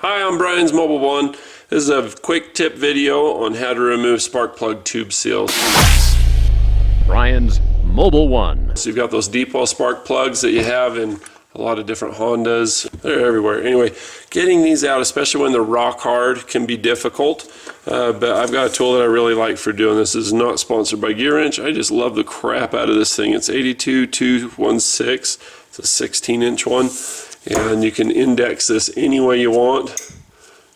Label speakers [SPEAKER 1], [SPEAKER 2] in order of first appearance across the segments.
[SPEAKER 1] Hi, I'm Brian's Mobile One. This is a quick tip video on how to remove spark plug tube seals.
[SPEAKER 2] Brian's Mobile One.
[SPEAKER 1] So you've got those deep well spark plugs that you have in a lot of different Hondas. They're everywhere. Anyway, getting these out, especially when they're rock hard, can be difficult. But I've got a tool that I really like for doing this. This is not sponsored by Gear Wrench. I just love the crap out of this thing. It's 82216. It's a 16-inch one. And you can index this any way you want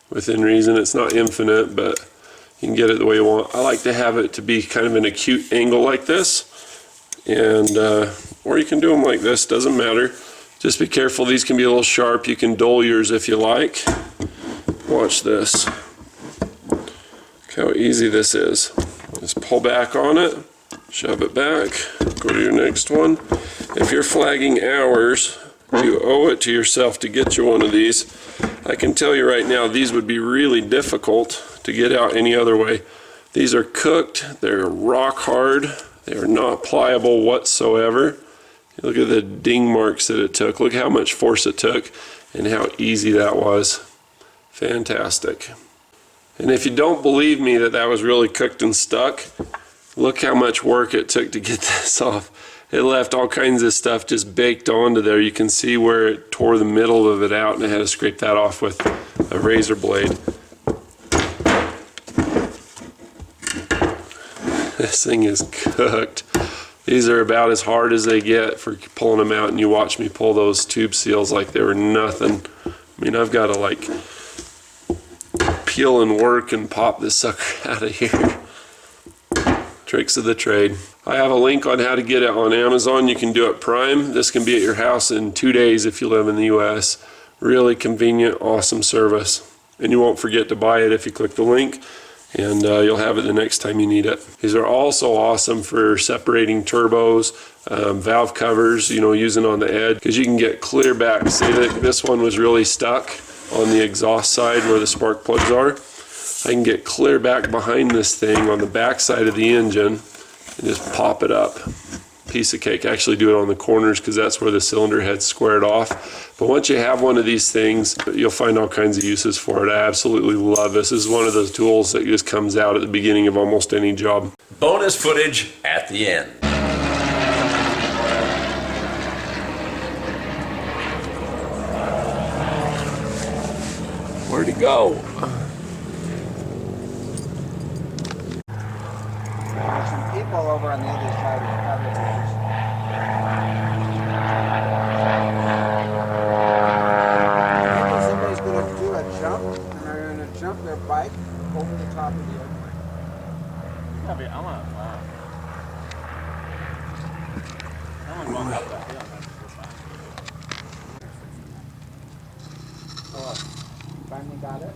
[SPEAKER 1] within reason. It's not infinite, but you can get it the way you want. I like to have it to be kind of an acute angle like this, and or you can do them like this, doesn't matter. Just be careful, these can be a little sharp. You can dull yours if you like. Watch this. Look how easy this is. Just pull back on it, shove it back, go to your next one. If you're flagging hours, you owe it to yourself to get you one of these. I can tell you right now, these would be really difficult to get out any other way. These are cooked, they're rock hard, they are not pliable whatsoever. Look at the ding marks that it took. Look how much force it took and how easy that was. Fantastic. And if you don't believe me that that was really cooked and stuck, look how much work it took to get this off. It left all kinds of stuff just baked onto there. You can see where it tore the middle of it out, and I had to scrape that off with a razor blade. This thing is cooked. These are about as hard as they get for pulling them out, and you watch me pull those tube seals like they were nothing. I mean, I've got to like peel and work and pop this sucker out of here. Tricks of the trade. I have a link on how to get it on Amazon. You can do it Prime. This can be at your house in 2 days if you live in the US. Really convenient, awesome service. And you won't forget to buy it if you click the link, and you'll have it the next time you need it. These are also awesome for separating turbos, valve covers, you know, using on the edge, because you can get clear back. See that this one was really stuck on the exhaust side where the spark plugs are. I can get clear back behind this thing on the back side of the engine and just pop it up. Piece of cake. Actually do it on the corners because that's where the cylinder head's squared off. But once you have one of these things, you'll find all kinds of uses for it. I absolutely love this. This is one of those tools that just comes out at the beginning of almost any job.
[SPEAKER 3] Bonus footage at the end.
[SPEAKER 1] Where'd he go?
[SPEAKER 4] There's some people over on the other side of the cover. Somebody's going to do a jump, and they're going to jump their bike over the top of the airplane.
[SPEAKER 5] I'm gonna walk up that hill.
[SPEAKER 4] Oh, finally got it.